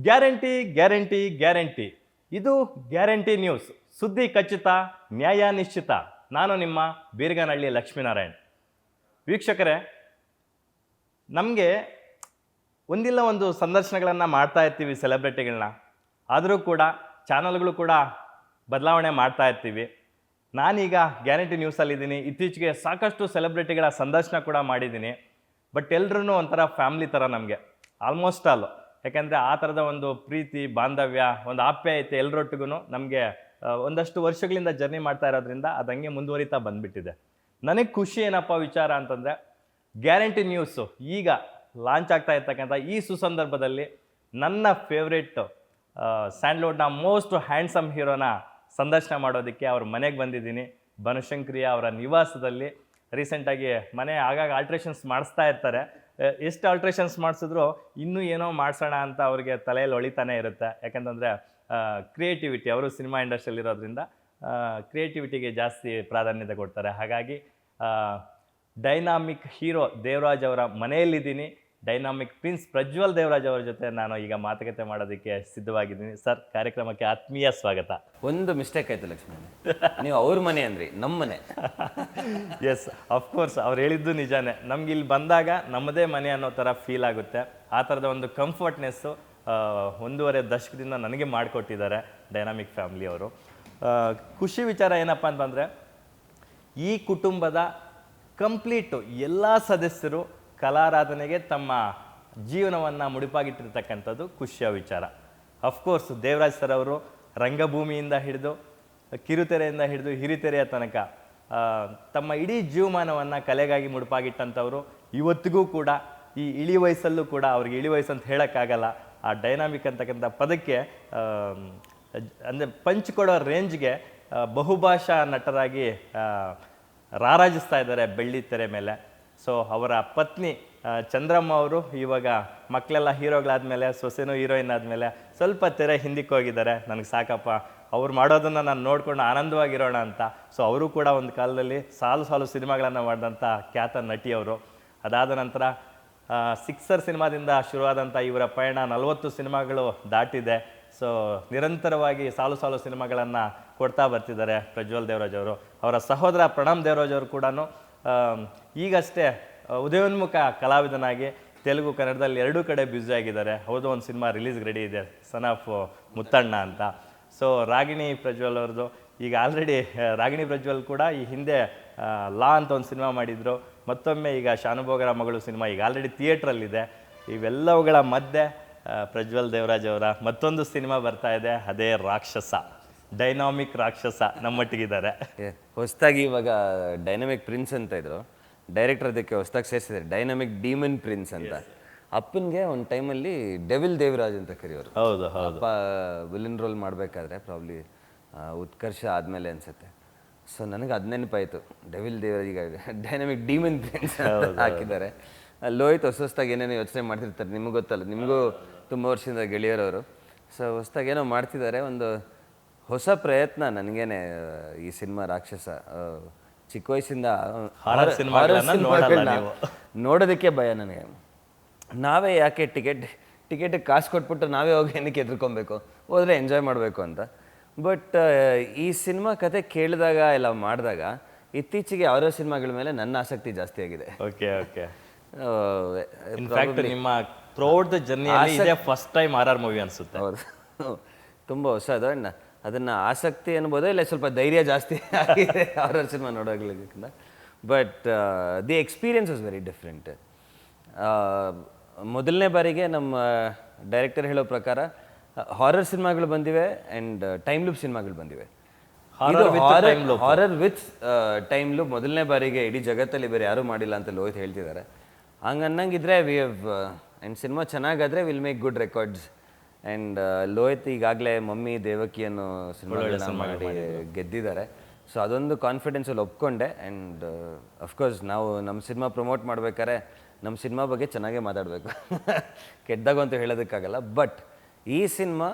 Guarantee guarantee guarantee ಇದು guarantee news. ಸುದ್ದಿ ಖಚಿತ, ನ್ಯಾಯ ನಿಶ್ಚಿತ. ನಾನು ನಿಮ್ಮ ಬೀರ್ಗನಹಳ್ಳಿ ಲಕ್ಷ್ಮೀನಾರಾಯಣ್. ವೀಕ್ಷಕರೇ, ನಮಗೆ ಒಂದಿಲ್ಲ ಒಂದು ಸಂದರ್ಶನಗಳನ್ನು ಮಾಡ್ತಾ ಇರ್ತೀವಿ ಸೆಲೆಬ್ರಿಟಿಗಳನ್ನ. ಆದರೂ ಕೂಡ ಚಾನಲ್ಗಳು ಕೂಡ ಬದಲಾವಣೆ ಮಾಡ್ತಾ ಇರ್ತೀವಿ. ನಾನೀಗ ಗ್ಯಾರಂಟಿ ನ್ಯೂಸಲ್ಲಿದ್ದೀನಿ. ಇತ್ತೀಚೆಗೆ ಸಾಕಷ್ಟು ಸೆಲೆಬ್ರಿಟಿಗಳ ಸಂದರ್ಶನ ಕೂಡ ಮಾಡಿದ್ದೀನಿ. ಬಟ್ ಎಲ್ರೂ ಒಂಥರ ಫ್ಯಾಮ್ಲಿ ಥರ ನಮಗೆ, ಆಲ್ಮೋಸ್ಟ್ ಆಲ್. ಯಾಕೆಂದರೆ ಆ ಥರದ ಒಂದು ಪ್ರೀತಿ, ಬಾಂಧವ್ಯ, ಒಂದು ಆಪ್ಯಾಯತೆ ಎಲ್ಲರೊಟ್ಟಿಗೂ ನಮಗೆ ಒಂದಷ್ಟು ವರ್ಷಗಳಿಂದ ಜರ್ನಿ ಮಾಡ್ತಾ ಇರೋದ್ರಿಂದ ಅದು ಹಂಗೆ ಮುಂದುವರಿತಾ ಬಂದುಬಿಟ್ಟಿದೆ. ನನಗೆ ಖುಷಿ ಏನಪ್ಪ ವಿಚಾರ ಅಂತಂದರೆ, ಗ್ಯಾರಂಟಿ ನ್ಯೂಸು ಈಗ ಲಾಂಚ್ ಆಗ್ತಾ ಇರ್ತಕ್ಕಂಥ ಈ ಸುಸಂದರ್ಭದಲ್ಲಿ ನನ್ನ ಫೇವ್ರೇಟ್ ಸ್ಯಾಂಡ್ಲ್ವುಡ್ನ ಮೋಸ್ಟ್ ಹ್ಯಾಂಡ್ಸಮ್ ಹೀರೋನ ಸಂದರ್ಶನ ಮಾಡೋದಕ್ಕೆ ಅವ್ರ ಮನೆಗೆ ಬಂದಿದ್ದೀನಿ. ಬನಶಂಕರಿಯ ಅವರ ನಿವಾಸದಲ್ಲಿ. ರೀಸೆಂಟಾಗಿ ಮನೆ ಆಗಾಗ ಆಲ್ಟ್ರೇಷನ್ಸ್ ಮಾಡಿಸ್ತಾ ಇರ್ತಾರೆ. ಎಷ್ಟು ಆಲ್ಟ್ರೇಷನ್ಸ್ ಮಾಡಿಸಿದ್ರು ಇನ್ನೂ ಏನೋ ಮಾಡಿಸೋಣ ಅಂತ ಅವ್ರಿಗೆ ತಲೆಯಲ್ಲಿ ಹೊಳಿತಾನೆ ಇರುತ್ತೆ. ಯಾಕಂತಂದರೆ ಕ್ರಿಯೇಟಿವಿಟಿ, ಅವರು ಸಿನಿಮಾ ಇಂಡಸ್ಟ್ರಿಯಲ್ಲಿ ಇರೋದ್ರಿಂದ ಕ್ರಿಯೇಟಿವಿಟಿಗೆ ಜಾಸ್ತಿ ಪ್ರಾಧಾನ್ಯತೆ ಕೊಡ್ತಾರೆ. ಹಾಗಾಗಿ ಡೈನಾಮಿಕ್ ಹೀರೋ ದೇವರಾಜ್ ಅವರ ಮನೆಯಲ್ಲಿದ್ದೀನಿ. ಡೈನಾಮಿಕ್ ಪ್ರಿನ್ಸ್ ಪ್ರಜ್ವಲ್ ದೇವರಾಜ್ ಅವರ ಜೊತೆ ನಾನು ಈಗ ಮಾತುಕತೆ ಮಾಡೋದಕ್ಕೆ ಸಿದ್ಧವಾಗಿದ್ದೀನಿ. ಸರ್, ಕಾರ್ಯಕ್ರಮಕ್ಕೆ ಆತ್ಮೀಯ ಸ್ವಾಗತ. ಒಂದು ಮಿಸ್ಟೇಕ್ ಆಯ್ತು ಲಕ್ಷ್ಮಣ, ನೀವು ಅವ್ರ ಮನೆ ಅಂದ್ರಿ, ನಮ್ಮ ಮನೆ. ಎಸ್, ಅಫ್ಕೋರ್ಸ್ ಅವ್ರು ಹೇಳಿದ್ದು ನಿಜಾನೇ. ನಮ್ಗೆ ಇಲ್ಲಿ ಬಂದಾಗ ನಮ್ಮದೇ ಮನೆ ಅನ್ನೋ ಥರ ಫೀಲ್ ಆಗುತ್ತೆ. ಆ ಥರದ ಒಂದು ಕಂಫರ್ಟ್ನೆಸ್ಸು 1.5 ದಶಕದಿಂದ ನನಗೆ ಮಾಡಿಕೊಟ್ಟಿದ್ದಾರೆ ಡೈನಾಮಿಕ್ ಫ್ಯಾಮಿಲಿ ಅವರು. ಖುಷಿ ವಿಚಾರ ಏನಪ್ಪ ಅಂತಂದರೆ, ಈ ಕುಟುಂಬದ ಕಂಪ್ಲೀಟು ಎಲ್ಲ ಸದಸ್ಯರು ಕಲಾರಾಧನೆಗೆ ತಮ್ಮ ಜೀವನವನ್ನು ಮುಡಿಪಾಗಿಟ್ಟಿರ್ತಕ್ಕಂಥದ್ದು ಖುಷಿಯ ವಿಚಾರ. ಅಫ್ಕೋರ್ಸ್ ದೇವರಾಜ್ ಸರ್ ಅವರು ರಂಗಭೂಮಿಯಿಂದ ಹಿಡಿದು ಕಿರುತೆರೆಯಿಂದ ಹಿಡಿದು ಹಿರಿತೆರೆಯ ತನಕ ತಮ್ಮ ಇಡೀ ಜೀವಮಾನವನ್ನು ಕಲೆಗಾಗಿ ಮುಡಿಪಾಗಿಟ್ಟಂಥವ್ರು. ಇವತ್ತಿಗೂ ಕೂಡ ಈ ಇಳಿ ವಯಸ್ಸಲ್ಲೂ ಕೂಡ, ಅವ್ರಿಗೆ ಇಳಿ ವಯಸ್ಸು ಅಂತ ಹೇಳೋಕ್ಕಾಗಲ್ಲ, ಆ ಡೈನಾಮಿಕ್ ಅಂತಕ್ಕಂಥ ಪದಕ್ಕೆ ಅಂದರೆ ಪಂಚ್ ಕೊಡೋ ರೇಂಜ್ಗೆ ಬಹುಭಾಷಾ ನಟರಾಗಿ ರಾರಾಜಿಸ್ತಾ ಇದ್ದಾರೆ ಬೆಳ್ಳಿ ತೆರೆ ಮೇಲೆ. ಸೊ ಅವರ ಪತ್ನಿ ಚಂದ್ರಮ್ಮ ಅವರು ಇವಾಗ ಮಕ್ಕಳೆಲ್ಲ ಹೀರೋಗಳಾದಮೇಲೆ, ಸೊಸೆನೂ ಹೀರೋಯಿನ್ ಆದಮೇಲೆ ಸ್ವಲ್ಪ ತೆರೆ ಹಿಂದಕ್ಕೆ ಹೋಗಿದ್ದಾರೆ. ನನಗೆ ಸಾಕಪ್ಪ, ಅವ್ರು ಮಾಡೋದನ್ನು ನಾನು ನೋಡ್ಕೊಂಡು ಆನಂದವಾಗಿರೋಣ ಅಂತ. ಸೊ ಅವರು ಕೂಡ ಒಂದು ಕಾಲದಲ್ಲಿ ಸಾಲು ಸಿನಿಮಾಗಳನ್ನು ಮಾಡಿದಂಥ ಖ್ಯಾತ ನಟಿಯವರು. ಅದಾದ ನಂತರ ಸಿಕ್ಸರ್ ಸಿನಿಮಾದಿಂದ ಶುರುವಾದಂಥ ಇವರ ಪಯಣ 40 ಸಿನಿಮಾಗಳು ದಾಟಿದೆ. ಸೊ ನಿರಂತರವಾಗಿ ಸಾಲು ಸಿನಿಮಾಗಳನ್ನು ಕೊಡ್ತಾ ಬರ್ತಿದ್ದಾರೆ ಪ್ರಜ್ವಲ್ ದೇವರಾಜ್ ಅವರು. ಅವರ ಸಹೋದರ ಪ್ರಣಮ್ ದೇವರಾಜ್ ಅವರು ಕೂಡ ಈಗಷ್ಟೇ ಉದಯೋನ್ಮುಖ ಕಲಾವಿದನಾಗಿ ತೆಲುಗು, ಕನ್ನಡದಲ್ಲಿ 2 ಕಡೆ ಬ್ಯುಸಿ ಆಗಿದ್ದಾರೆ. ಹೌದು, ಒಂದು ಸಿನಿಮಾ ರಿಲೀಸ್ಗೆ ರೆಡಿ ಇದೆ, ಸನ್ ಆಫ್ ಮುತ್ತಣ್ಣ ಅಂತ. ಸೊ ರಾಗಿಣಿ ಪ್ರಜ್ವಲ್ ಅವ್ರದ್ದು ಈಗ ಆಲ್ರೆಡಿ, ರಾಗಿಣಿ ಪ್ರಜ್ವಲ್ ಕೂಡ ಈ ಹಿಂದೆ ಲಾ ಅಂತ ಒಂದು ಸಿನಿಮಾ ಮಾಡಿದರು. ಮತ್ತೊಮ್ಮೆ ಈಗ ಶಾನುಭೋಗರ ಮಗಳು ಸಿನಿಮಾ ಈಗ ಆಲ್ರೆಡಿ ಥಿಯೇಟ್ರಲ್ಲಿದೆ. ಇವೆಲ್ಲವುಗಳ ಮಧ್ಯೆ ಪ್ರಜ್ವಲ್ ದೇವರಾಜ್ ಅವರ ಮತ್ತೊಂದು ಸಿನಿಮಾ ಬರ್ತಾ ಇದೆ, ಅದೇ ರಾಕ್ಷಸ. ಡೈನಾಮಿಕ್ ರಾಕ್ಷಸ ನಮ್ಮೊಟ್ಟಿಗಿದ್ದಾರೆ. ಹೊಸದಾಗಿ ಇವಾಗ ಡೈನಾಮಿಕ್ ಪ್ರಿನ್ಸ್ ಅಂತ ಇದ್ರು, ಡೈರೆಕ್ಟರ್ ಅದಕ್ಕೆ ಹೊಸದಾಗಿ ಸೇರಿಸಿದ್ದಾರೆ, ಡೈನಾಮಿಕ್ ಡೀಮನ್ ಪ್ರಿನ್ಸ್ ಅಂತ. ಅಪ್ಪನಿಗೆ ಒಂದು ಟೈಮಲ್ಲಿ ಡೆವಿಲ್ ದೇವರಾಜ್ ಅಂತ ಕರೆಯೋರು. ಹೌದು. ಅಪ್ಪ ವಿಲನ್ ರೋಲ್ ಮಾಡಬೇಕಾದ್ರೆ ಪ್ರಾಬ್ಲಿ ಉತ್ಕರ್ಷ ಆದಮೇಲೆ ಅನ್ಸುತ್ತೆ. ಸೊ ನನಗೆ ಅದು ನೆನಪಾಯಿತು, ಡೆವಿಲ್ ದೇವರಾಜ್ ಈಗ ಡೈನಾಮಿಕ್ ಡೀಮನ್ ಪ್ರಿನ್ಸ್ ಹಾಕಿದ್ದಾರೆ. ಲೋಹಿತ್ ಹೊಸದಾಗಿ ಏನೇನೋ ಯೋಚನೆ ಮಾಡ್ತಿರ್ತಾರೆ, ನಿಮ್ಗೆ ಗೊತ್ತಲ್ಲ, ನಿಮಗೂ ತುಂಬ ವರ್ಷದಿಂದ ಗೆಳೆಯರವರು. ಸೊ ಹೊಸದಾಗಿ ಏನೋ ಮಾಡ್ತಿದ್ದಾರೆ, ಒಂದು ಹೊಸ ಪ್ರಯತ್ನ ನನಗೇನೆ ಈ ಸಿನಿಮಾ ರಾಕ್ಷಸ. ಚಿಕ್ಕ ವಯಸ್ಸಿಂದ ನೋಡೋದಕ್ಕೆ ಭಯ ನನಗೆ. ನಾವೇ ಯಾಕೆ ಟಿಕೆಟ್ ಕಾಸು ಕೊಟ್ಬಿಟ್ಟು ನಾವೇ ಹೋಗಿ ಏನಕ್ಕೆ ಎದ್ರುಕೊಬೇಕು, ಹೋದರೆ ಎಂಜಾಯ್ ಮಾಡಬೇಕು ಅಂತ. ಬಟ್ ಈ ಸಿನಿಮಾ ಕತೆ ಕೇಳಿದಾಗ ಎಲ್ಲ ಮಾಡಿದಾಗ ಇತ್ತೀಚೆಗೆ ಅವರ ಸಿನಿಮಾಗಳ ಮೇಲೆ ನನ್ನ ಆಸಕ್ತಿ ಜಾಸ್ತಿ ಆಗಿದೆ. ಓಕೆ. ನಿಮ್ಮ ಥ್ರೂಔಟ್ ದ ಜರ್ನಿಯಲ್ಲಿ ಇದೇ ಫಸ್ಟ್ ಟೈಮ್ ಆರ್ ಮೂವಿ ಅನ್ಸುತ್ತೆ. ಹೌದು, ತುಂಬ ಹೊಸದು. ಅದನ್ನು ಆಸಕ್ತಿ ಅನ್ಬೋದು, ಇಲ್ಲ ಸ್ವಲ್ಪ ಧೈರ್ಯ ಜಾಸ್ತಿ ಆಗಿದೆ ಹಾರರ್ ಸಿನಿಮಾ ನೋಡೋಗ್ಲಿಕ್ಕಿಂತ. But the experience is very different. ಮೊದಲನೇ ಬಾರಿಗೆ ನಮ್ಮ ಡೈರೆಕ್ಟರ್ ಹೇಳೋ ಪ್ರಕಾರ ಹಾರರ್ ಸಿನಿಮಾಗಳು ಬಂದಿವೆ ಆ್ಯಂಡ್ ಟೈಮ್ ಲೂಪ್ ಸಿನಿಮಾಗಳು ಬಂದಿವೆ. ಹಾರರ್ ವಿತ್ ಟೈಮ್ ಲೂಪ್ ಮೊದಲನೇ ಬಾರಿಗೆ ಇಡೀ ಜಗತ್ತಲ್ಲಿ ಬೇರೆ ಯಾರೂ ಮಾಡಿಲ್ಲ ಅಂತ ಲೋಹಿತ್ ಹೇಳ್ತಿದ್ದಾರೆ. ಹಂಗನ್ನಂಗಿದ್ರೆ ವಿ ಹ್ಯಾವ್, ಆ್ಯಂಡ್ ಸಿನಿಮಾ ಚೆನ್ನಾಗಾದರೆ will make good records. And Lohith ಈಗಾಗಲೇ ಮಮ್ಮಿ ದೇವಕಿ ಅನ್ನೋ ಸಿನಿಮಾಗಳನ್ನ ಮಾಡಿ ಗೆದ್ದಿದ್ದಾರೆ. ಸೊ ಅದೊಂದು ಕಾನ್ಫಿಡೆನ್ಸಲ್ಲಿ ಒಪ್ಕೊಂಡೆ. ಆ್ಯಂಡ್ ಅಫ್ಕೋರ್ಸ್ ನಾವು ನಮ್ಮ ಸಿನಿಮಾ ಪ್ರಮೋಟ್ ಮಾಡ್ಬೇಕಾದ್ರೆ ನಮ್ಮ ಸಿನಿಮಾ ಬಗ್ಗೆ ಚೆನ್ನಾಗೇ ಮಾತಾಡಬೇಕು, ಕೆಟ್ಟದಾಗ ಅಂತೂ ಹೇಳೋದಕ್ಕಾಗಲ್ಲ. ಬಟ್ ಈ ಸಿನಿಮಾ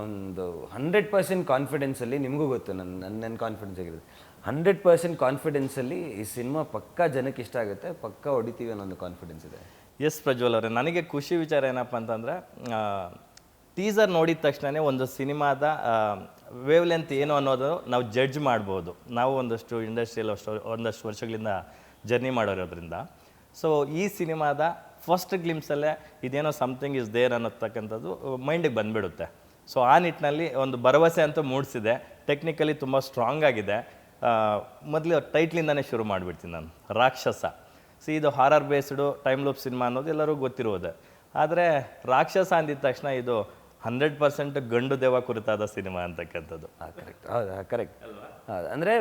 ಒಂದು 100% ಕಾನ್ಫಿಡೆನ್ಸಲ್ಲಿ, ನಿಮಗೂ ಗೊತ್ತು ನನ್ನ ಕಾನ್ಫಿಡೆನ್ಸ್ ಆಗಿರೋದು, 100% ಕಾನ್ಫಿಡೆನ್ಸಲ್ಲಿ ಈ ಸಿನಿಮಾ ಪಕ್ಕಾ ಜನಕ್ಕೆ ಇಷ್ಟ ಆಗುತ್ತೆ, ಪಕ್ಕಾ ಹೊಡಿತೀವಿ ಅನ್ನೋ ಒಂದು ಕಾನ್ಫಿಡೆನ್ಸ್ ಇದೆ. ಎಸ್ ಪ್ರಜ್ವಲ್ ಅವರೇ, ನನಗೆ ಖುಷಿ ವಿಚಾರ ಏನಪ್ಪ ಅಂತಂದರೆ, ಟೀಸರ್ ನೋಡಿದ ತಕ್ಷಣವೇ ಒಂದು ಸಿನಿಮಾದ ವೇವ್ ಲೆಂತ್ ಏನು ಅನ್ನೋದು ನಾವು ಜಡ್ಜ್ ಮಾಡ್ಬೋದು. ನಾವು ಒಂದಷ್ಟು ಇಂಡಸ್ಟ್ರಿಯಲ್ಲಿ ಒಂದಷ್ಟು ವರ್ಷಗಳಿಂದ ಜರ್ನಿ ಮಾಡೋರೋದ್ರಿಂದ. ಸೊ ಈ ಸಿನಿಮಾದ ಫಸ್ಟ್ ಗ್ಲಿಮ್ಸಲ್ಲೇ ಇದೇನೋ ಸಮಥಿಂಗ್ ಇಸ್ ದೇರ್ ಅನ್ನೋತಕ್ಕಂಥದ್ದು ಮೈಂಡಿಗೆ ಬಂದುಬಿಡುತ್ತೆ. ಸೊ ಆ ನಿಟ್ಟಿನಲ್ಲಿ ಒಂದು ಭರವಸೆ ಅಂತೂ ಮೂಡಿಸಿದೆ. ಟೆಕ್ನಿಕಲಿ ತುಂಬ ಸ್ಟ್ರಾಂಗ್ ಆಗಿದೆ. ಮೊದಲು ಟೈಟ್ಲಿಂದನೇ ಶುರು ಮಾಡಿಬಿಡ್ತೀನಿ ನಾನು, ರಾಕ್ಷಸ. ಸೊ ಇದು horror based time loop cinema ಅನ್ನೋದು ಎಲ್ಲರಿಗೂ ಗೊತ್ತಿರುವುದೇ. ಆದರೆ ರಾಕ್ಷಸ ಅಂದಿದ ತಕ್ಷಣ ಇದು 100% ಗಂಡು ದೇವ ಕುರಿತಾದ ಸಿನಿಮಾ ಅಂತಕ್ಕಂಥದ್ದು. ಕರೆಕ್ಟ್, ಹೌದು, ಕರೆಕ್ಟ್. ಹೌದು, ಅಂದರೆ